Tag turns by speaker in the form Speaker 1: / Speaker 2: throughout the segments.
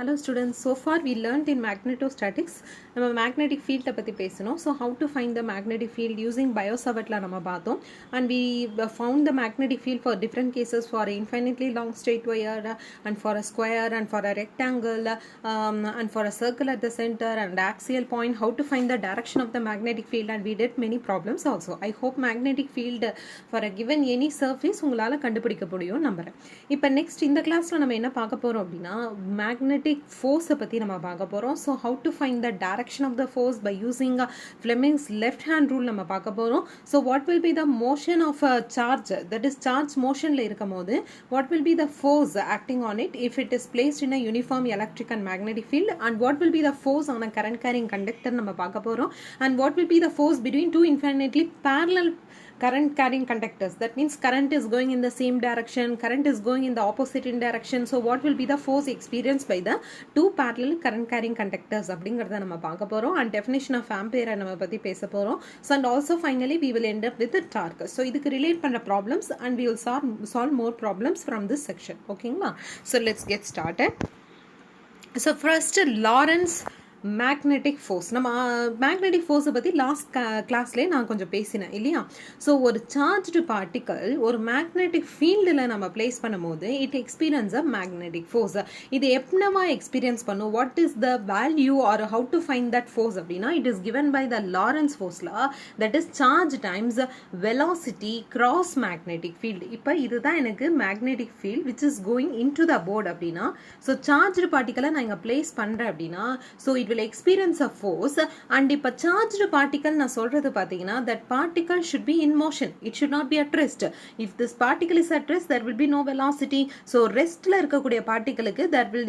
Speaker 1: Hello students, so far we learned in magnetostatics நம்ம magnetic field பத்தி பேசணும். So how to find the magnetic field using BioSavartல நம்ம பார்த்தோம். And we found the magnetic field for different cases for infinitely long straight wire and for a square and for a rectangle and for a circle at the center and axial point, how to find the direction of the magnetic field, and we did many problems also. I hope magnetic field for a given any surface உங்களால கண்டுபிடிக்க முடியும் நம்புறேன். இப்போ next இந்த கிளாஸ்ல நம்ம என்ன பார்க்க போறோம் அப்படின்னா magnetic force பத்தி நம்ம பார்க்க போறோம். So how to find the direction of the force by using Fleming's left hand rule நம்ம பார்க்க போறோம். So what will be the motion of a charge, that is charge motionல இருக்கும்போது what will be the force acting on it if it is placed in a uniform electric and magnetic field, and what will be the force on a current carrying conductor நம்ம பார்க்க போறோம், and what will be the force between two infinitely parallel current carrying conductors. That means current is going in the same direction, current is going in the opposite in direction. So what will be the force experienced by the two parallel current carrying conductors அப்படிங்கறத நம்ம பார்க்க போறோம். And definition of ampere நம்ம பத்தி பேச போறோம். So and also finally we will end up with the torque. So இதுக்கு relate பண்ற problems and we will solve more problems from this section. ஓகேங்களா? So let's get started. So first Lorentz magnetic force. நம்ம magnetic ஃபோர்ஸை பற்றி last கிளாஸ்லேயே நான் கொஞ்சம் பேசினேன் இல்லையா? ஸோ ஒரு சார்ஜ்டு பார்ட்டிக்கல் ஒரு மேக்னெட்டிக் ஃபீல்டில் நம்ம பிளேஸ் பண்ணும்போது it experience a magnetic force. இது எப்படினவா எக்ஸ்பீரியன்ஸ் பண்ணும், what is the value or how to find that force அப்படின்னா it is given by the Lorentz ஃபோர்ஸ்ல, that is charge times velocity cross magnetic field. இப்போ இதுதான் எனக்கு magnetic field which is going into the board அப்படின்னா, so charged பார்ட்டிக்கலை நான் இங்கே place பண்ணுறேன் அப்படின்னா so it will experience a force. And இப்ப charged particle நான் சொல்றது பாத்தீங்கன்னா that particle should be in motion, it should not be at rest. If this particle is at rest there will be no velocity. So restல இருக்கக்கூடிய பார்ட்டிகளுக்கு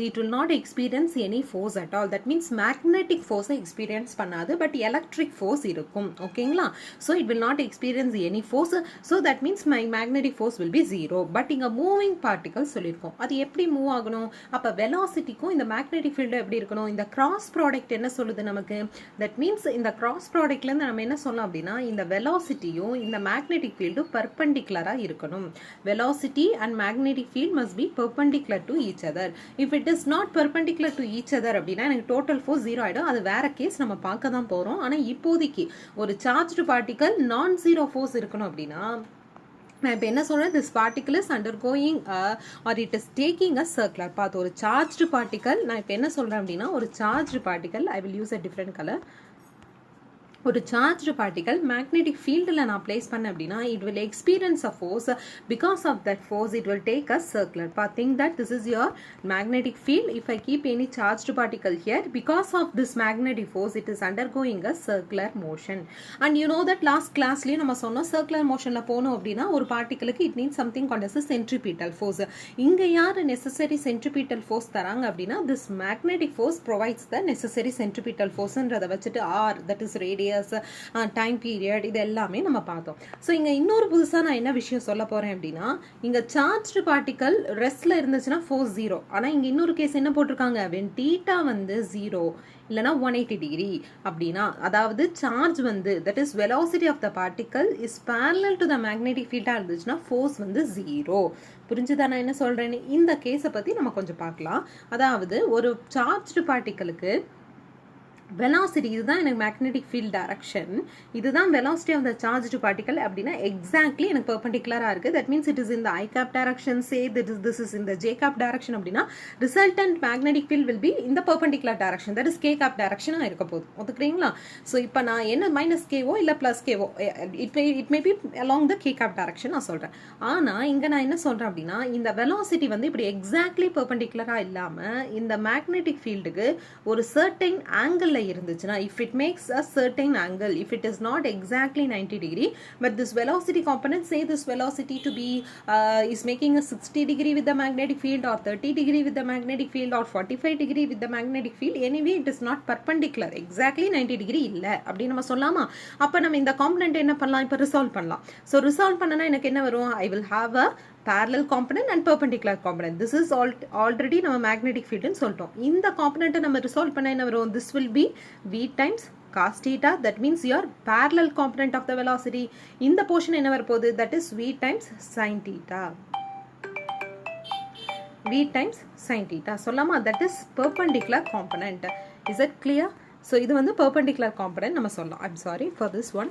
Speaker 1: it will not experience any force at all. That means magnetic force experience பண்ணாது, but electric force இருக்கும். ஓகேங்களா? So it will not experience any force. So that means my magnetic force will be zero. But இங்க moving particle சொல்லிருக்கோம், அது எப்படி move ஆகணும், அப்ப velocityக்கும் இந்த magnetic field எப்படி இருக்கணும், இந்த cross product என்ன சொல்லுது நமக்கு, that means இந்த cross productல இருந்து நம்ம என்ன சொல்லலாம் அப்படின்னா இந்த velocityயும் இந்த magnetic fieldம் perpendicular-ஆ இருக்கணும். Velocity and magnetic field must be perpendicular to each other. If it is not perpendicular to each other அப்படின்னா எனக்கு total force zero ஆயிடும். அது வேற கேஸ் நம்ம பார்க்க தான் போறோம். ஆனா இப்போதைக்கு ஒரு charged particle non zero force இருக்கணும் அப்படின்னா நான் இப்போ என்ன சொல்றேன், this particle is undergoing or it is taking a circular path. ஒரு charged particle நான் இப்போ என்ன சொல்றேன் அப்படின்னா ஒரு charged particle, I will use a different color. ஒரு சார்ஜ்டு பார்ட்டிகல் மேக்னெட்டிக் ஃபீல்டில் நான் பிளேஸ் பண்ணேன் அப்படின்னா it will experience a force. Because of that force it will take a circular path. Think that this is your magnetic field. If I keep any charged particle here, because of this magnetic force it is undergoing a circular motion. And you know that last கிளாஸ்லேயும் நம்ம சொன்னோம் circular மோஷனில் போனோம் அப்படின்னா ஒரு பார்ட்டிகளுக்கு it means something called as centripetal force. இங்கே யார் நெசசரி சென்ட்ரிபீட்டல் ஃபோர்ஸ் தராங்க அப்படின்னா this magnetic force provides the necessary centripetal ஃபோர்ஸ்ன்றதை வச்சுட்டு or that is radius time period இது எல்லாமே நம்ம பார்த்தோம். ஸோ இங்க இன்னொரு புதுசா நான் என்ன விஷயம் சொல்ல போறேன் அப்படின்னா இங்க சார்ஜ்டு பார்ட்டிகல் ரெஸ்ட்ல இருந்துச்சுன்னா ஃபோர்ஸ் ஜீரோ. ஆனா இங்க இன்னொரு கேஸ் என்ன போட்டிருக்காங்க, வென் தீட்டா வந்து ஜீரோ இல்லைனா 180 டிகிரி அப்படின்னா, அதாவது சார்ஜ் வந்து that is velocity of the particle is parallel to the magnetic ஃபீல்டா இருந்துச்சுன்னா ஃபோர்ஸ் வந்து ஜீரோ. புரிஞ்சுதா நான் என்ன சொல்றேன்னு? இந்த கேஸை பத்தி நம்ம கொஞ்சம் பார்க்கலாம். அதாவது ஒரு சார்ஜ்டு பார்ட்டிகளுக்கு velocity, இதுதான் எனக்கு magnetic field direction, இதுதான் velocity of the charged particle அப்படின்னா exactly எனக்கு perpendicular-ஆ இருக்கு. That means it is in the I cap direction, say that this is in the J cap direction அப்படின்னா resultant magnetic field will be in the perpendicular direction, that is K cap direction-ஆ இருக்க போகுது. ஒத்துக்கிறீங்களா? So இப்போ நான் என்ன minus Khelo இல்லை plus Khelo it may be along the K cap direction நான் சொல்கிறேன். ஆனால் இங்கே நான் என்ன சொல்கிறேன் அப்படின்னா இந்த velocity வந்து இப்படி exactly perpendicular-ஆ இல்லாமல் இந்த magnetic field-க்கு ஒரு certain angle இருந்துச்சுனா, if it makes a certain angle, if it is not exactly 90 degree but this velocity component, say this velocity to be is making a 60 degree with the magnetic field or 30 degree with the magnetic field or 45 degree with the magnetic field, anyway it is not perpendicular, exactly 90 degree இல்ல அப்படி நம்ம சொல்லாமா? அப்ப நம்ம இந்த component என்ன பண்ணலாம், இப்ப ரிசால்வ் பண்ணலாம். சோ ரிசால்வ் பண்ணனா எனக்கு என்ன வரும், I will have a parallel component and perpendicular component. This is already நம்ம magnetic field ன்னு சொல்லிட்டோம். இந்த component நம்ம resolve பண்ண என்ன வரும், this will be v times cos theta, that means your parallel component of the velocity. இந்த portion என்ன வரப்போகுது, that is v times sin theta. v times sin theta சொல்லாமா. that is perpendicular component. is it clear? So இது வந்து perpendicular component நம்ம சொல்லலாம். I'm sorry for this one,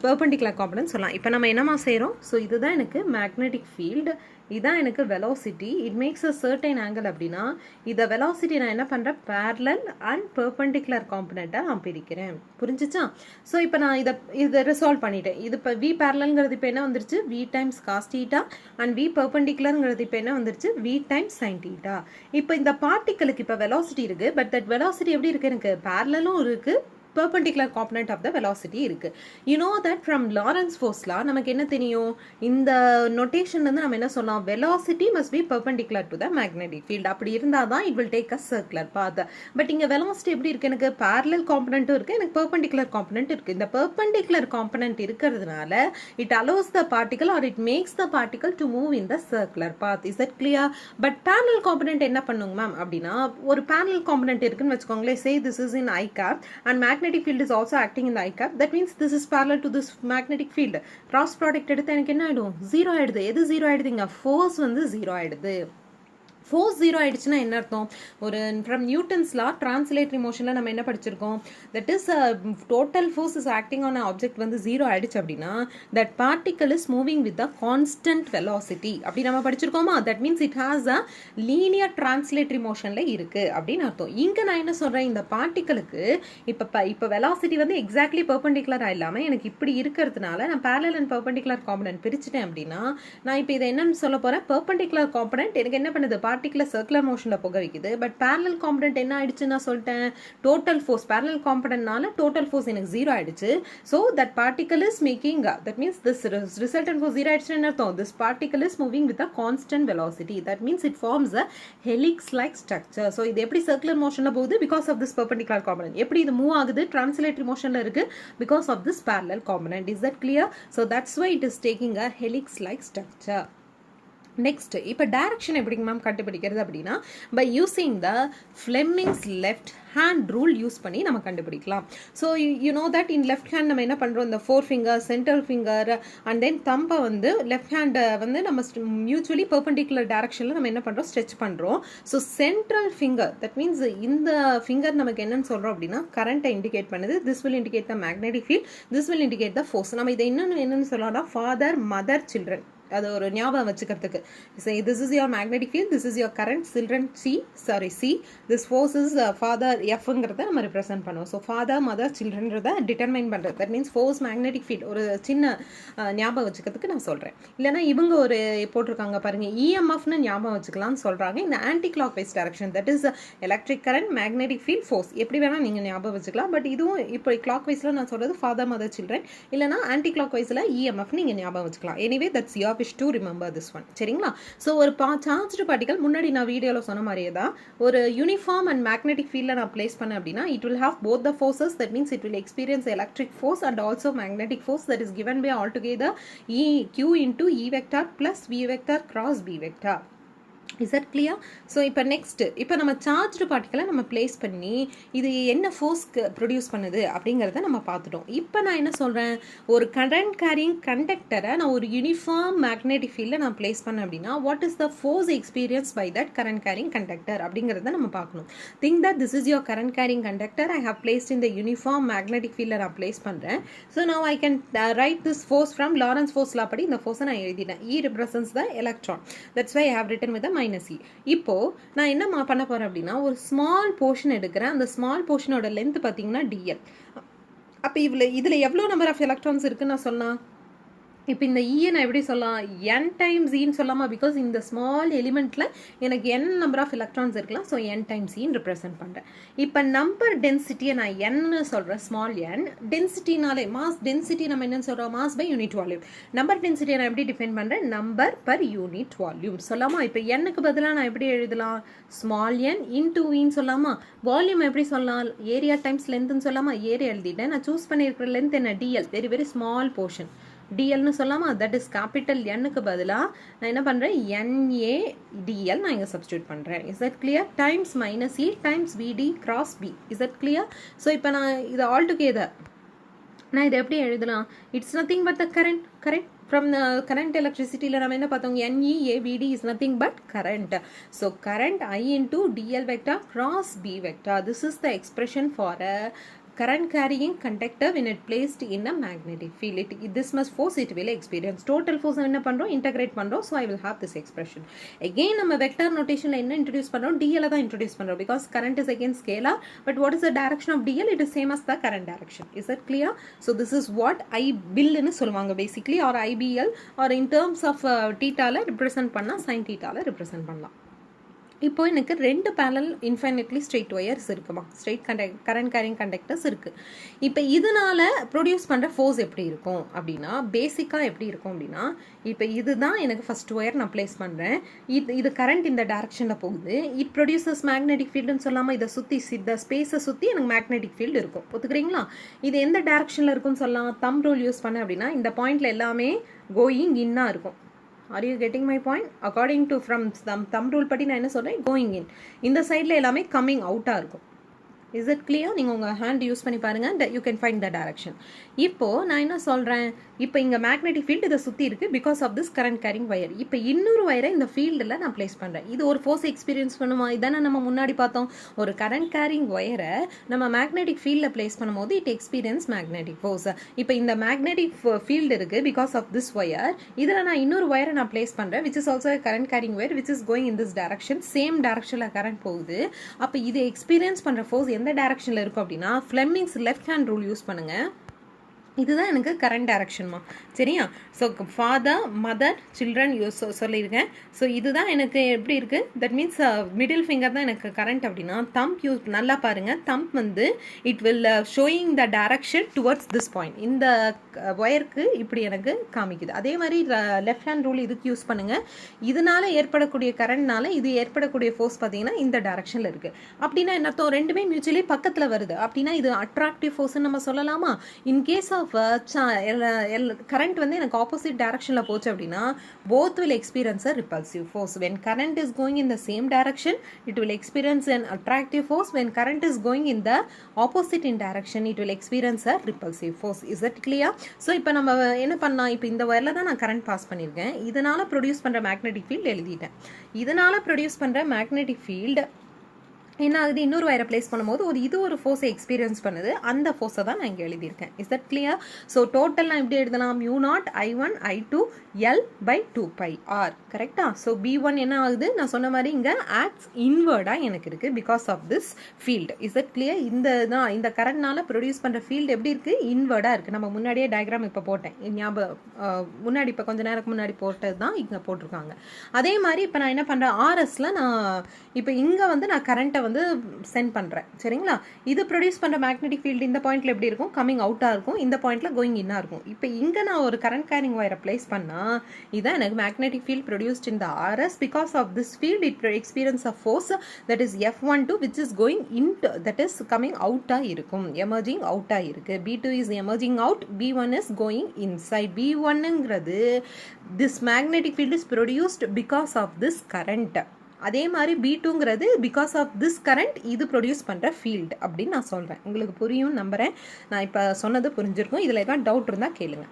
Speaker 1: perpendicular component சொல்லலாம். இப்போ நம்ம என்னமா செய்கிறோம்? ஸோ இதுதான் எனக்கு மேக்னெட்டிக் ஃபீல்டு, இதுதான் எனக்கு velocity. It makes a certain angle அப்படின்னா இதை வெலாசிட்டி நான் என்ன பண்ணுறேன்? பேரலல் அண்ட் பெர்பெண்டிகுலர் காம்பனண்ட்டாக நான் பிரிக்கிறேன். புரிஞ்சிச்சா? ஸோ இப்போ நான் இதை ரிசால்வ் பண்ணிட்டேன். இது இப்போ வி பேரலல்ங்கிறது இப்போ என்ன வந்துருச்சு? V times cos theta and v பெர்பெண்டிகுலர்ங்கிறது இப்போ என்ன வந்துருச்சு? V times sine theta. இப்போ இந்த பார்ட்டிகளுக்கு இப்போ வெலாசிட்டி இருக்குது, பட் தட் வெலாசிட்டி எப்படி இருக்குது? எனக்கு பேரலும் இருக்குது, perpendicular component of the velocity இருக்கு. You know that from Lorentz force law நமக்கு என்ன தெரியும்? இந்த நோட்டேஷன்ல இருந்து நம்ம என்ன சொல்லலாம்? velocity must be perpendicular to the magnetic field. அப்படி இருந்தாதான் it will take a circular path. But இங்க velocity எப்படி இருக்கு? எனக்கு parallel component இருக்கு, எனக்கு perpendicular component இருக்கு. இந்த perpendicular component இருக்கிறதுனால it allows the particle or it makes the particle to move in the circular path. Is that clear? but parallel component என்ன பண்ணுங்க மேம் அப்படின்னா, ஒரு parallel component இருக்குன்னு வச்சுக்கோங்களேன். say this is in I cap and magnetic field is also acting in the I cap. That means this is parallel to this magnetic field. Cross product எடுத்து எனக்கு என்ன ஆயிடும்? 0 ஆயிடுது. எது 0 ஆயிடுதுங்க? force வந்து 0 ஆயிடுது. ஃபோர்ஸ் 0 ஆயிடுச்சுன்னா என்ன அர்த்தம்? ஒரு ஃப்ரம் நியூட்டன்ஸ் லா டிரான்ஸ்லேட்டரி மோஷனில் நம்ம என்ன படிச்சிருக்கோம்? That is total force is acting on object வந்து 0 ஆயிடுச்சு அப்படின்னா that particle is moving with the constant velocity அப்படி நம்ம படிச்சிருக்கோமா? That means it has a linear translatory மோஷனில் இருக்குது அப்படின்னு அர்த்தம். இங்கே நான் என்ன சொல்கிறேன்? இந்த பார்ட்டிகளுக்கு இப்போ வெலாசிட்டி வந்து எக்ஸாக்ட்லி பெர்பெண்டிகுலராக இல்லாமல் எனக்கு இப்படி இருக்கிறதுனால நான் பேரலல் அண்ட் பெர்பெண்டிகுலர் காம்பனன்ட் பிரிச்சுட்டேன் அப்படின்னா நான் இப்போ இதை என்னன்னு சொல்ல போகிறேன்? பெர்பெண்டிகுலர் காம்பனன்ட் எனக்கு என்ன பண்ணுது? பார்ட்டிகுலர் சர்க்குலர் மோஷன்ல போக வைக்குது. பட் பேரலல் காம்பனன்ட் என்ன ஆயிடுச்சு? நான் சொல்லிட்டேன் டோட்டல் ஃபோர்ஸ். பேரலல் காம்பனன்ட்னால டோட்டல் ஃபோர்ஸ் எனக்கு 0 ஆயிடுச்சு. So that particle is making, that means this resultant force 0 ஆயிடுச்சுன்னு அர்த்தம். This particle is moving with a constant velocity. That means it forms a helix like structure. So இது எப்படி circular மோஷன்ல போகுது? Because of this perpendicular component. எப்படி இது move ஆகுது? Translatory மோஷன்ல இருக்கு, because of this parallel component. Is that clear? So that's why it is taking a helix like structure. Next இப்போ டைரக்ஷன் எப்படிங்க மேம் கண்டுபிடிக்கிறது அப்படின்னா by using the Fleming's left hand rule use பண்ணி நம்ம கண்டுபிடிக்கலாம். So you know that in left hand நம்ம என்ன பண்ணுறோம்? இந்த 4 finger, central finger and then தம்பை வந்து லெஃப்ட் ஹேண்டை வந்து நம்ம மியூச்சுவலி பெர்பெண்டிகுலர் டைரக்ஷனில் நம்ம என்ன பண்ணுறோம்? ஸ்ட்ரெச் பண்ணுறோம். So central finger, that means இந்த ஃபிங்கர் நமக்கு என்னன்னு சொல்கிறோம் அப்படின்னா கரண்ட்டை இண்டிகேட் பண்ணுது. This will indicate the magnetic field, this will indicate the force. நம்ம இதை என்னன்னு சொல்லலாம்னா ஃபாதர், மதர், சில்ட்ரன். அது ஒரு ஞாபகம் வச்சுக்கிறதுக்கு. this is your magnetic field, this is your current, children C, this force is father Fங்கிறத நம்ம ரெப்ரசென்ட் பண்ணுவோம். ஸோ ஃபாதர், மதர், சில்ட்ரன்றதை டிட்டர்மைன் பண்ணுறது. That means force, magnetic field. ஒரு சின்ன ஞாபகம் வச்சுக்கிறதுக்கு நான் சொல்கிறேன். இல்லைனா இவங்க ஒரு போட்டிருக்காங்க பாருங்க, இஎம்எஃப்னு ஞாபகம் வச்சுக்கலாம்னு சொல்கிறாங்க. இந்த anticlockwise direction, that is electric current, magnetic field, force. எப்படி வேணால் நீங்கள் ஞாபகம் வச்சுக்கலாம். பட் இதுவும் இப்போ கிளாக் வைஸில் நான் சொல்கிறது ஃபாதர், மதர், சில்ட்ரன். இல்லைனா ஆன்டி கிளாக் வைஸில் இஎம்எஃப் நீங்கள் ஞாபகம் வச்சுக்கலாம். Anyway that's your wish to remember this one. சரிங்களா? ஸோ ஒரு சார்ஜ்டு பார்ட்டிகல் முன்னாடி நான் வீடியோவில் சொன்ன மாதிரியே தான் ஒரு யூனிஃபார்ம் அண்ட் மேக்னெட்டிக் ஃபீல்டில் நான் பிளேஸ் பண்ணேன் அப்படின்னா it will have both the forces. That means it will experience electric force and also magnetic force that is given by altogether Q into E vector plus V vector cross B vector. Is that clear? So இப்போ next, இப்போ நம்ம charged பார்ட்டிகளை நம்ம place பண்ணி இது என்ன ஃபோர்ஸ்க்கு produce பண்ணுது அப்படிங்கிறத நம்ம பார்த்துட்டோம். இப்போ நான் என்ன சொல்கிறேன்? ஒரு கரண்ட் கேரிங் கண்டக்டரை நான் ஒரு யூனிஃபார்ம் மேக்னெட்டிக் ஃபீல்டில் நான் பிளேஸ் பண்ணேன் அப்படின்னா what is the force experience by that current carrying conductor அப்படிங்கிறத நம்ம பார்க்கணும். Think that this is your current carrying conductor. I have placed இந்த யூனிஃபார்ம் மேக்னெட்டிக் ஃபீல்டில் நான் பிளேஸ் பண்ணுறேன். So now I can write this force from Lorentz force law படி இந்த ஃபோர்ஸை நான் எழுதிட்டேன். E represents the electron. That's why I have written with the minus E. இப்போ நான் என்ன பண்ண போறேன் அப்படின்னா ஒரு ஸ்மால் போர்ஷன் எடுக்கிறேன். அந்த ஸ்மால் போர்ஷனோட லென்த் பார்த்தீங்கன்னா dl. அப்போ இதுல எவ்வளோ நம்பர் ஆஃப் எலக்ட்ரான்ஸ் இருக்குன்னு நான் சொன்னா இப்போ இந்த ஈயை நான் எப்படி சொல்லலாம்? n டைம்ஸ் ஈன்னு சொல்லாமா? பிகாஸ் இந்த ஸ்மால் எலிமெண்ட்டில் எனக்கு n நம்பர் ஆஃப் எலக்ட்ரான்ஸ் இருக்கலாம். ஸோ n டைம்ஸ் ஈன்னு ரெப்ரசென்ட் பண்ணுறேன். இப்போ நம்பர் டென்சிட்டியை நான் n சொல்கிறேன், ஸ்மால் n. டென்சிட்டினாலே மாஸ் டென்சிட்டி நம்ம என்னன்னு சொல்கிறோம்? Mass per unit volume. Number டென்சிட்டியை நான் எப்படி டிஃபைன் பண்ணுறேன்? நம்பர் பர் யூனிட் வால்யூம் சொல்லாமா? இப்போ n-க்கு பதிலாக நான் எப்படி எழுதலாம்? ஸ்மால் n இன்டூ வின்னு சொல்லாமா? வால்யூம் எப்படி சொல்லலாம்? ஏரியா டைம்ஸ் லென்த்னு சொல்லாமா? ஏரியா எழுதிட்டேன். நான் சூஸ் பண்ணியிருக்கிற லென்த் என்ன? dl, very very small portion. dlன்னு சொல்லாமா? தட் இஸ் கேபிட்டல் n-க்கு பதிலாக நான் என்ன பண்ணுறேன்? NA dl நான் இங்கே சப்ஸ்டியூட் பண்ணுறேன். Is that clear? Times minus E times VD cross B. Is that clear? So இப்போ நான் இதை ஆல் டுகெதர் நான் இதை எப்படி எழுதலாம்? It's nothing but the current from the current electricity la nama enna pathom NEAVD is nothing but current. So current I into dl vector cross b vector, this is the expression for a current carrying conductor when it placed in a magnetic field. This much force it will experience. Total force enna pandrom integrate pandrom, so I will have this expression. Again நம்ம vector notation la enna introduce pandrom, dl da introduce pandrom because current is again scalar, but what is the direction of dl? It is same as the current direction. Is that clear? So this is what I bill nu solluvaanga basically, or IBL, or in terms of theta la represent panna sin theta la represent pannalam. இப்போ எனக்கு ரெண்டு parallel infinitely straight wires இருக்குமா, straight current carrying conductors இருக்குது. இப்போ இதனால் produce பண்ணுற force எப்படி இருக்கும் அப்படின்னா, பேசிக்காக எப்படி இருக்கும் அப்படின்னா, இப்போ இதுதான் எனக்கு ஃபஸ்ட் ஒயர் நான் ப்ளேஸ் பண்ணுறேன், இது கரண்ட் இந்த டேரக்ஷனில் போகுது, இட் ப்ரொடியூசஸ் மேக்னெட்டிக் ஃபீல்டுன்னு சொல்லாமல் இதை சுற்றி இந்த ஸ்பேஸை சுற்றி எனக்கு மேக்னெட்டிக் ஃபீல்டு இருக்கும். ஒத்துக்கிறீங்களா? இது எந்த டேரக்ஷனில் இருக்குன்னு சொல்லலாம், தம் ரூல் யூஸ் பண்ண அப்படின்னா இந்த பாயிண்டில் எல்லாமே கோயிங் இன்னாக இருக்கும். Are you getting my point? According to from thumb rule படி நான் என்ன சொல்றேன், going in. இந்த சைடில் எல்லாமே coming out இருக்கும். Is it clear? நீங்கள் உங்கள் ஹேண்ட் யூஸ் பண்ணி பாருங்கள், you can find the direction. இப்போது நான் என்ன சொல்கிறேன், இப்போ இங்கே மேக்னெட்டிக் ஃபீல்டு இதை சுற்றி இருக்குது because of this current carrying wire. இப்போ இன்னொரு வயரை இந்த ஃபீல்டில் நான் ப்ளேஸ் பண்ணுறேன். இது ஒரு ஃபோர்ஸ் எக்ஸ்பீரியன்ஸ் பண்ணுமா? இதானே நம்ம முன்னாடி பார்த்தோம். ஒரு கரண்ட் கேரிங் வயரை நம்ம மேக்னெட்டிக் ஃபீல்டில் ப்ளேஸ் பண்ணும்போது இட் எக்ஸ்பீரியன்ஸ் மேக்னெட்டிக் ஃபோர்ஸ். இப்போ இந்த மேக்னெட்டிக் ஃபீல்டு இருக்குது பிகாஸ் ஆஃப் திஸ் ஒயர். இதில் நான் இன்னொரு ஒயரை நான் ப்ளேஸ் பண்ணுறேன் which is also current carrying wire which is going in this direction. Same டைரக்ஷனில் கரண்ட் போகுது. அப்போ இது எக்ஸ்பீரியன்ஸ் பண்ணுற ஃபோர்ஸ் எந்த டைரக்ஷனில் இருக்கும் அப்படின்னா, Fleming's left hand rule use பண்ணுங்க. இதுதான் எனக்கு கரண்ட் டைரக்ஷன்மா, சரியா? So father mother children use சொல்லியிருக்கேன். ஸோ இதுதான் எனக்கு எப்படி இருக்குது, தட் மீன்ஸ் மிடில் ஃபிங்கர் தான் எனக்கு கரண்ட் அப்படின்னா, தம்ப் யூஸ் நல்லா பாருங்கள். தம்ப் வந்து it will showing the direction towards this point. இந்த ஒயருக்கு இப்படி எனக்கு காமிக்குது. அதே மாதிரி லெஃப்ட் ஹேண்ட் ரூல் இதுக்கு யூஸ் பண்ணுங்கள். இதனால ஏற்படக்கூடிய கரண்ட்னால இது ஏற்படக்கூடிய ஃபோர்ஸ் பார்த்தீங்கன்னா இந்த டைரக்ஷனில் இருக்குது. அப்படின்னா என்ன அர்த்தம், ரெண்டுமே மியூச்சுவலி பக்கத்தில் வருது. அப்படின்னா இது அட்ராக்டிவ் ஃபோர்ஸ்ன்னு நம்ம சொல்லலாமா? இன்கேஸ் ஆஃப் current வந்து எனக்கு ஆப்போசிட் டைரக்ஷனில் போச்சு அப்படின்னா both will experience a repulsive force. When current is going in the same direction, it will experience an attractive force. When current is going in the opposite in direction, it will experience a repulsive force. Is that clear? So இப்போ நம்ம என்ன பண்ணலாம், இப்போ இந்த வயரில் தான் நான் current pass பண்ணியிருக்கேன். இதனால் ப்ரொடியூஸ் பண்ணுற மேக்னெட்டிக் ஃபீல்டு எழுதிட்டேன். இதனால் ப்ரொடியூஸ் பண்ணுற மேக்னெட்டிக் ஃபீல்டு என்ன ஆகுது, இன்னொரு வயரை பிளேஸ் பண்ணும்போது இது ஒரு ஃபோர்ஸை எக்ஸ்பீரியன்ஸ் பண்ணுது. அந்த ஃபோர்ஸை தான் நான் இங்கே எழுதியிருக்கேன். Is that clear? So total நான் எப்படி எழுதலாம், u0 I1 I2 L/2πr. கரெக்டா? ஸோ B1 என்ன ஆகுது, நான் சொன்ன மாதிரி இங்கே ஆக்ட்ஸ் இன்வர்டாக எனக்கு இருக்குது because of this field. Is that clear? இந்த கரண்ட்னால ப்ரொடியூஸ் பண்ணுற ஃபீல்டு எப்படி இருக்குது, இன்வர்டாக இருக்குது. நம்ம முன்னாடியே டயக்ராம் இப்போ போட்டேன், ஞாபகம் முன்னாடி இப்போ கொஞ்சம் நேரத்துக்கு முன்னாடி போட்டது தான் இங்கே போட்டிருக்காங்க. அதே மாதிரி இப்போ நான் என்ன பண்ணுறேன், ஆர்எஸில் நான் இப்போ இங்கே வந்து நான் கரண்ட்டை வந்து சென்ட் பண்ணுறேன், சரிங்களா? இது ப்ரொடியூஸ் பண்ணுற மேக்னெட்டிக் ஃபீல்டு இந்த பாயிண்ட்ல எப்படி இருக்கும், கம்மிங் அவுட்டாக இருக்கும். இந்த பாயிண்ட்ல கோயிங் இன்னாக இருக்கும். இப்போ இங்கே நான் ஒரு கரண்ட் கேரிங் வயரை பிளேஸ் பண்ணால் இதான் எனக்கு magnetic field produced in the RS. Because of this field it experience of force that is F12 which is going in, that is coming அவுட்டாக இருக்கும், எமர்ஜிங் அவுட்டாக இருக்கு. B2 is emerging out, B1 is going inside. B1ங்கிறது this magnetic field is produced because of this current. அதே மாதிரி B2ங்கிறது because of this current இது produce பண்ணுற field அப்படின்னு நான் சொல்கிறேன். உங்களுக்கு புரியும் நம்புகிறேன். நான் இப்போ சொன்னது புரிஞ்சிருக்கும். இதில் எதாவது டவுட் இருந்தால் கேளுங்க.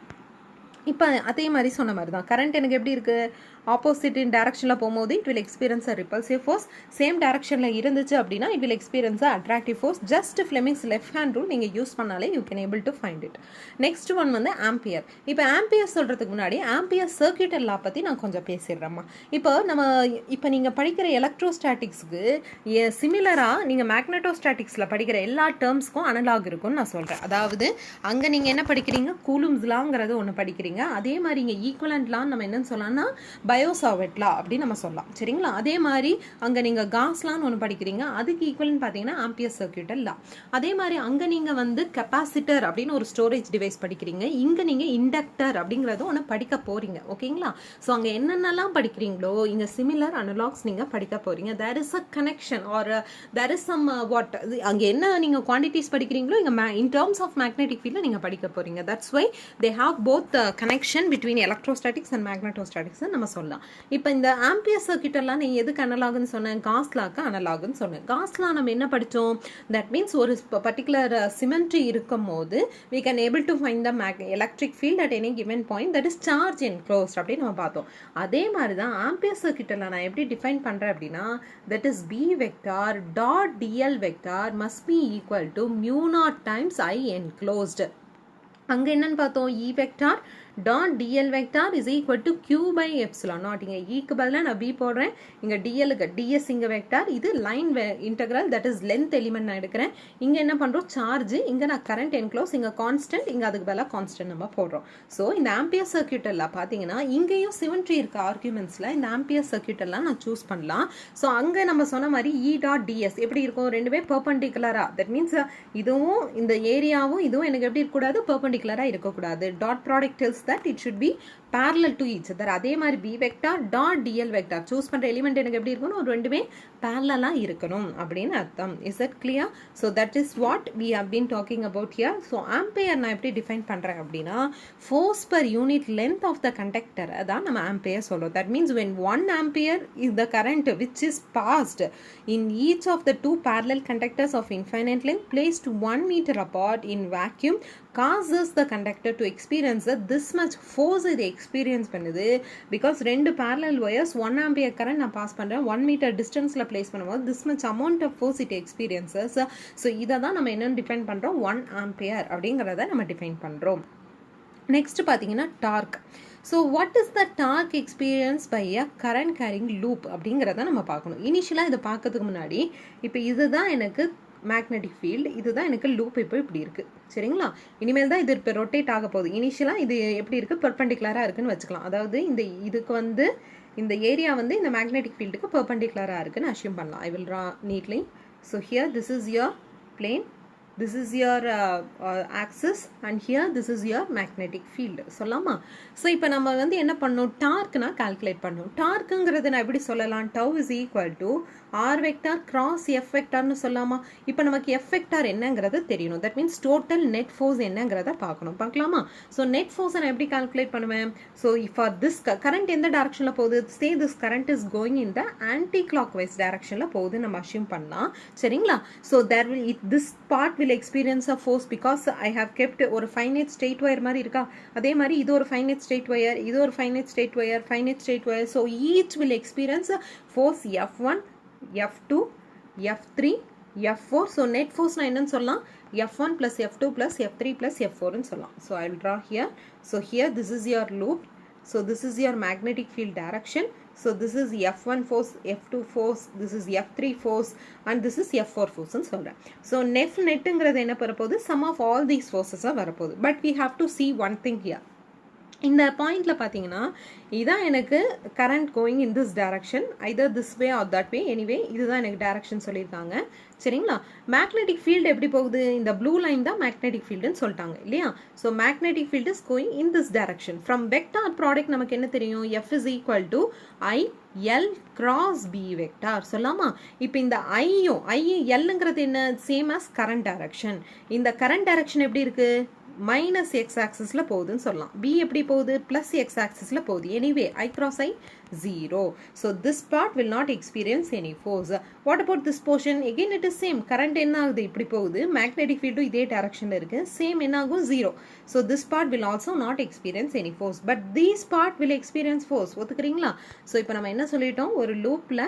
Speaker 1: இப்போ அதே மாதிரி சொன்ன மாதிரி தான் கரண்ட் எனக்கு எப்படி இருக்குது, ஆப்போசிட் இன் டைரக்ஷனில் போகும்போது it will experience a repulsive force. Same டைரக்ஷனில் இருந்துச்சு அப்படின்னா it will experience a attractive force. Just Fleming's left hand rule நீங்கள் யூஸ் பண்ணாலே you can able to find it. Next one வந்து ஆம்பியர். இப்போ ஆம்பியர் சொல்கிறதுக்கு முன்னாடி ஆம்பியர் சர்க்யூட்டல் லா பற்றி நான் கொஞ்சம் பேசிடுறேம்மா. இப்போ நீங்கள் படிக்கிற எலக்ட்ரோஸ்டாட்டிக்ஸ்க்கு சிமிலராக நீங்கள் மேக்னட்டோஸ்டாட்டிக்ஸில் படிக்கிற எல்லா டேர்ம்ஸ்க்கும் அனலாக் இருக்கும்னு நான் சொல்கிறேன். அதாவது அங்கே நீங்கள் என்ன படிக்கிறீங்க, கூலும்ஸ் லாங்கிறது ஒன்று படிக்கிறீங்க. அதே மாதிரி இங்கே ஈக்குவலண்ட் லான்னு நம்ம என்னன்னு சொல்லலாம்னா பயோசாவர்ட் லா அப்படின்னு நம்ம சொல்லலாம், சரிங்களா? அதே மாதிரி அங்கே நீங்கள் காஸ்லான்னு ஒன்று படிக்கிறீங்க, அதுக்கு ஈக்குவலன்ட் பார்த்தீங்கன்னா ஆம்பியர் சர்க்யூட்டல் லா. அதே மாதிரி அங்கே நீங்கள் வந்து கெப்பாசிட்டர் அப்படின்னு ஒரு ஸ்டோரேஜ் டிவைஸ் படிக்கிறீங்க, இங்கே நீங்கள் இண்டக்டர் அப்படிங்கிறது ஒன்று படிக்க போகிறீங்க, ஓகேங்களா? ஸோ அங்கே என்னென்னலாம் படிக்கிறீங்களோ இங்கே சிமிலர் அனலாக்ஸ் நீங்கள் படிக்க போகிறீங்க. There is a connection or there is somewhat, அங்கே என்ன நீங்கள் குவான்டிட்டிஸ் படிக்கிறீங்களோ இங்கே இன் டேர்ம்ஸ் ஆஃப் மேக்னெட்டிக் ஃபீல்டில் நீங்கள் படிக்க போகிறீங்க. That's why they have both connection between electrostatics and magnetostatics நம்ம சொல்லலாம். இப்போ இந்த ஆம்பியர் சர்க்யூட் எல்லாம் நீ எதுக்கு அனலாகுன்னு சொன்னேன்? காஸ் லாக்கு அனலாகுன்னு சொன்னேன். காஸ் லா நம்ம என்ன படித்தோம்? தட் மீன்ஸ் ஒரு பர்டிகுலர் சிமெட்ரி இருக்கும் போது we can able to find the electric field at any given point, that is charge enclosed அப்படின்னு நம்ம பார்த்தோம். அதே மாதிரி தான் ஆம்பியர் சர்க்யூட் எல்லாம் நான் எப்படி டிஃபைன் பண்ணுறேன் அப்படின்னா, that is B vector dot dl vector must be equal to mu naught times I enclosed. அங்கே என்னன்னு பார்த்தோம்? E vector dot dl vector is equal to q by epsilon naught. இங்கே ஈக்கு பதிலாக நான் b போடுறேன், இங்கே dlக்கு ds இங்கே வெக்டார், இது line integral, that is length element நான் எடுக்கிறேன். இங்கே என்ன பண்ணுறோம்? சார்ஜ், இங்கே நான் கரண்ட் என்க்ளோஸ், இங்கே கான்ஸ்டன்ட், இங்கே அதுக்கு பதிலாக கான்ஸ்டன்ட் நம்ம போடுறோம். ஸோ இந்த ஆம்பியர் சர்க்யூட் எல்லாம் பார்த்தீங்கன்னா இங்கேயும் சிமெட்ரி இருக்க ஆர்குமெண்ட்ஸில் இந்த ஆம்பியர் சர்க்யூட் எல்லாம் நான் சூஸ் பண்ணலாம். ஸோ அங்கே நம்ம சொன்ன மாதிரி E டாட் ds எப்படி இருக்கும்? ரெண்டுமே பெர்பெண்டிகுலரா, தட் மீன்ஸ் இதுவும் இந்த ஏரியாவும் இதுவும் எனக்கு எப்படி இருக்கக்கூடாது? பெர்பெண்டிகுலரா இருக்கக்கூடாது. Dot product tells that it should be parallel to each other. அதே மாதிரி B vector dot dl vector choose பண்ற எலிமெண்ட் எனக்கு எப்படி இருக்கணும்? ரெண்டுமே parallel-ஆ இருக்கணும் அப்படின்னு அர்த்தம். Is that clear? So that is what we have been talking about here. So ampere நான் எப்படி டிஃபைன் பண்றேன் அப்படின்னா, force per unit length of the conductor அதான் நம்ம ampere சொல்றோம். That means when 1 ampere is the current which is passed in each of the two parallel conductors of infinite length placed 1 meter apart in vacuum causes the conductor to experience this much force. இது experience பண்ணுது because ரெண்டு parallel wires 1 ampere current நான் pass பண்ணுறேன், 1 meter டிஸ்டன்ஸில் place பண்ணும்போது this much amount of force it experiences. So இதை தான் நம்ம என்னென்னு டிஃபைன் பண்ணுறோம்? 1 ampere அப்படிங்கிறத நம்ம டிஃபைன் பண்ணுறோம். நெக்ஸ்ட் பார்த்தீங்கன்னா torque. So what is the torque experience by a current carrying loop அப்படிங்கிறத நம்ம பார்க்கணும். இனிஷியலாக இதை பார்க்கறதுக்கு முன்னாடி இப்போ இதுதான் எனக்கு மேக்னெட்டிக் ஃபீல்டு, இதுதான் எனக்கு லூப் இப்போ இப்படி இருக்குது, சரிங்களா? இனிமேல் தான் இது இப்போ ரொட்டேட் ஆக போகுது. இனிஷியலாக இது எப்படி இருக்குது? பெர்பெண்டிகுலராக இருக்குன்னு வச்சுக்கலாம். அதாவது இந்த இதுக்கு வந்து இந்த ஏரியா வந்து இந்த மேக்னெட்டிக் ஃபீல்டுக்கு பெர்பெண்டிகுலராக இருக்குன்னு அஷ்யூம் பண்ணலாம். I will draw neatly. So here this is your plane, this is your axis and here this is your magnetic field சொல்லலாமா? ஸோ இப்போ நம்ம வந்து என்ன பண்ணணும்? டார்க்னா கால்குலேட் பண்ணணும். டார்க்குங்கிறது நான் எப்படி சொல்லலாம்? Tau is equal to R vector cross F வெக்டார்னு சொல்லலாமா? இப்போ நமக்கு எஃப் வெக்டார் என்னங்கிறது தெரியணும். That means total net force என்னங்கிறத பார்க்கணும். பார்க்கலாமா? ஸோ நெட் ஃபோர்ஸை நான் எப்படி கால்குலேட் பண்ணுவேன்? ஸோ ஃபார் திஸ் கரண்ட் எந்த டைரக்ஷனில் போகுது? Say this current is going in the anticlockwise டைரக்ஷனில் போகுது நம்ம அஷ்யூம் பண்ணலாம், சரிங்களா? So there will this part will experience a force because I have kept ஒரு finite state wire மாதிரி இருக்கா? அதே மாதிரி இது ஒரு finite state wire, இது ஒரு finite state wire, finite state wire. So each will experience a force F1, F2, F3, F4. So net force நான் என்னன்னு சொல்லலாம்? F1 plus F2 plus F3 plus F4 ன்னு சொல்லலாம். So I will draw here. So here this is your loop. So this is your magnetic field direction. So this is F1 force, F2 force, this is F3 force and this is F4 force ன்னு சொல்றேன். So netங்கிறது என்ன வரப்போகுது? Sum of all these forces வரப்போகுது. But we have to see one thing here. இந்த பாயிண்ட்ல பார்த்தீங்கன்னா இதான் எனக்கு current going in this direction, either this way or that way, anyway இதுதான் எனக்கு டைரக்ஷன் சொல்லியிருக்காங்க, சரிங்களா? மேக்னெட்டிக் ஃபீல்டு எப்படி போகுது? இந்த ப்ளூ லைன் தான் மேக்னெட்டிக் ஃபீல்டுன்னு சொல்லிட்டாங்க இல்லையா? So magnetic field is going in this direction. From vector product நமக்கு என்ன தெரியும்? F is equal to i l cross B vector சொல்லலாமா? இப்போ இந்த ஐயும் எல்லுங்கிறது என்ன? Same as current direction. இந்த கரண்ட் டைரக்ஷன் எப்படி இருக்கு? மைனஸ் எக்ஸ் ஆக்சிஸில் போகுதுன்னு சொல்லலாம். பி எப்படி போகுது? ப்ளஸ் எக்ஸ் ஆக்சிஸில் போகுது. Anyway I cross I 0. So this part will not experience any force. What about this portion? Again it is same. Current என்ன ஆகுது? இப்படி போகுது. Magnetic field இதே directionல இருக்கு. Same என்ன ஆகும்? 0. So this part will also not experience any force. But these part will experience force. ஒத்துக்கிறீங்களா? So இப்போ நம்ம என்ன சொல்லிட்டோம்? ஒரு loopல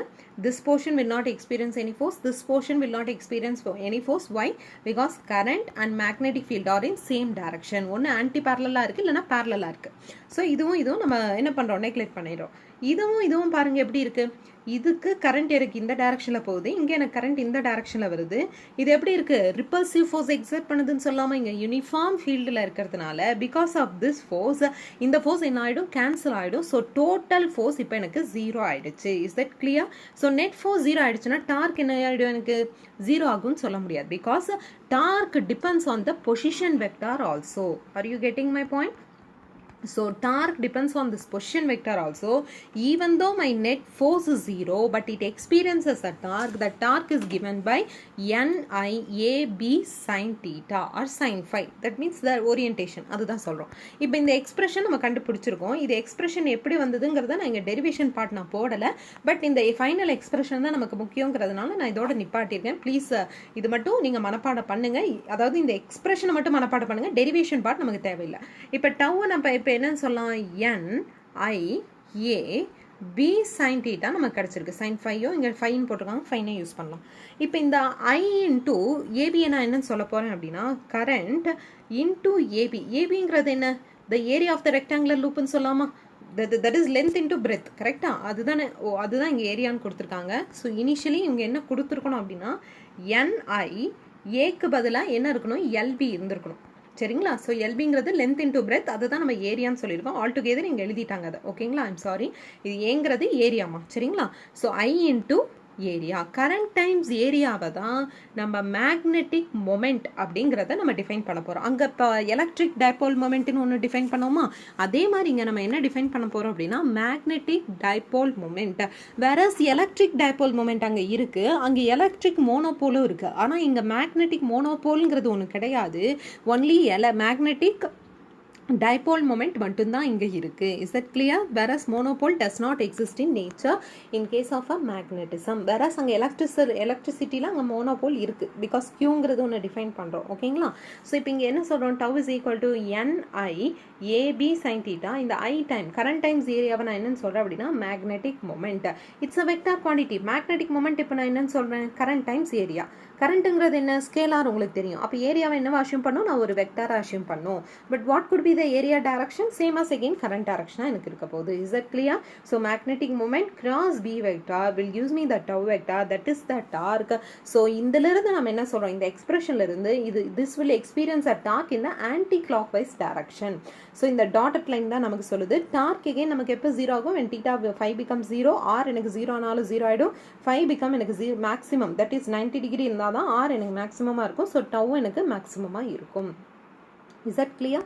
Speaker 1: this portion will not experience any force. This portion will not experience any force. Why? Because current and magnetic field are in same direction. ஒன்று anti parallel இருக்கு, இல்லைன்னா parallel இருக்கு. So இதுவும் நம்ம என்ன பண்றோம்? நெக்லெக்ட் பண்ணிடுறோம். இதுவும் பாருங்க எப்படி இருக்கு? இதுக்கு கரண்ட் எனக்கு இந்த டைரக்ஷனில் போகுது, இங்கே எனக்கு கரண்ட் இந்த டைரக்ஷனில் வருது. இது எப்படி இருக்கு? ரிப்பல்சிவ் ஃபோர்ஸ் எக்ஸர்ட் பண்ணுதுன்னு சொல்லாமல் இங்கே யூனிஃபார்ம் ஃபீல்டில் இருக்கிறதுனால பிகாஸ் ஆஃப் திஸ் ஃபோர்ஸ் இந்த ஃபோர்ஸ் என்ன ஆகிடும்? கேன்சல் ஆகிடும். ஸோ டோட்டல் ஃபோர்ஸ் இப்போ எனக்கு 0 ஆகிடுச்சு. Is that clear? So net force 0 ஆகிடுச்சுன்னா டார்க் என்ன ஆகிடும்? எனக்கு 0 ஆகும்னு சொல்ல முடியாது. Because torque depends on the position vector also. Are you getting my point? So torque depends on this position vector also. Even though my net force is 0, but it experiences a torque. The torque is given by NIAB sin theta or sin phi. That means the orientation. அதுதான் சொல்றோம். இப்போ இந்த expression நம்ம கண்டுபிடிச்சிருக்கோம். இது expression எப்படி வந்ததுங்கிறத நான் இங்கே டெரிவேஷன் பார்ட் நான் போடலை. பட் இந்த ஃபைனல் எக்ஸ்பிரஷன் தான் நமக்கு முக்கியங்கிறதுனால நான் இதோட நிப்பாட்டியிருக்கேன். ப்ளீஸ் இது மட்டும் நீங்கள் மனப்பாடம் பண்ணுங்க. அதாவது இந்த எக்ஸ்பிரஷனை மட்டும் மனப்பாடம் பண்ணுங்க. டெரிவேஷன் பார்ட் நமக்கு தேவையில்லை. இப்போ டவ் நம்ம இப்போ என்னன்னு சொல்லலாம், n i a b sin theta நமக்கு கிடச்சிருக்கு. sin ஃபையோ இங்கே ஃபைன்னு போட்டிருக்காங்க, ஃபைனை யூஸ் பண்ணலாம். இப்போ இந்த i இன்டூ ஏபி நான் என்னன்னு சொல்ல போகிறேன் அப்படின்னா கரண்ட் இன்டூ ஏபி. ஏபிங்கிறது என்ன, the area of the rectangular லூப்னு சொல்லாமா, that is length into breadth, கரெக்டா? அதுதானே, அதுதான் இங்கே ஏரியான்னு கொடுத்துருக்காங்க. ஸோ இனிஷியலி இவங்க என்ன கொடுத்துருக்கணும் அப்படின்னா ni ஏக்கு பதிலாக என்ன இருக்கணும், எல்பி இருந்திருக்கணும். சரிங்களா? ஸோ எல்பிங்கிறது லென்த் இன்டூ பிரெத், அதை தான் நம்ம ஏரியான்னு சொல்லியிருக்கோம். ஆல் டுகெதர் இங்கே எழுதிட்டாங்க அதை. ஓகேங்களா? ஐம் சாரி, இது ஏங்கிறது ஏரியாமா. சரிங்களா? So I into area, current times ஏரியாவை தான் நம்ம மேக்னெட்டிக் மொமெண்ட் அப்படிங்கிறத நம்ம டிஃபைன் பண்ண போகிறோம். அங்கே இப்போ எலக்ட்ரிக் டைபோல் மொமெண்ட்னு ஒன்று டிஃபைன் பண்ணோமா, அதே மாதிரி இங்கே நம்ம என்ன டிஃபைன் பண்ண போகிறோம் அப்படின்னா magnetic dipole moment. Whereas electric dipole moment அங்கே இருக்குது, அங்கே எலக்ட்ரிக் மோனோபோலும் இருக்குது. ஆனால் இங்கே மேக்னெட்டிக் மோனோபோல்ங்கிறது ஒன்று கிடையாது. ஒன்லி மேக்னெட்டிக் dipole moment மட்டும்தான் இங்கே இருக்கு. Is that clear? Whereas monopole does not exist in nature in case of a magnetism. Whereas அங்கே எலக்ட்ரிசிட்டியில் அங்கே monopole இருக்கு, பிகாஸ் Qங்கிறது ஒன்று டிஃபைன் பண்ணுறோம். ஓகேங்களா? ஸோ இப்போ இங்கே என்ன சொல்கிறோம், tau is equal to ni ab sin theta. இந்த i டைம் கரண்ட் டைம்ஸ் ஏரியாவை நான் என்னன்னு சொல்கிறேன் அப்படின்னா magnetic moment. It's a vector quantity. Magnetic moment இப்போ நான் என்னன்னு சொல்கிறேன், கரண்ட் டைம்ஸ் ஏரியா. கரண்ட்டுங்கிறது என்ன, ஸ்கேலார் உங்களுக்கு தெரியும். அப்போ ஏரியாவை என்னவா அஷ்யூம் பண்ணும், நான் ஒரு வெக்டாரை அஷ்யூம் பண்ணும். But what could be the area direction, same as again current direction எனக்கு இருக்க போகுது. Is that clear? So magnetic moment cross B vector will gives me the tau vector, that is the torque. So இதிலிருந்து நம்ம என்ன சொல்றோம், இந்த எக்ஸ்பிரஷன்ல இருந்து இது this will experience a torque in the anti-clockwise direction. So இந்த dotted line தான் நமக்கு சொல்லுது torque again நமக்கு எப்போ 0 ஆகும், when theta 5 becomes 0, r எனக்கு 0 ஆனாலும் 0 ஆயிடும், 5 become எனக்கு 0 maximum, that is 90 degree இருந்தால் தான் r எனக்கு மேக்ஸிமமாக இருக்கும். ஸோ tau எனக்கு மேக்ஸிமமாக இருக்கும். Is that clear?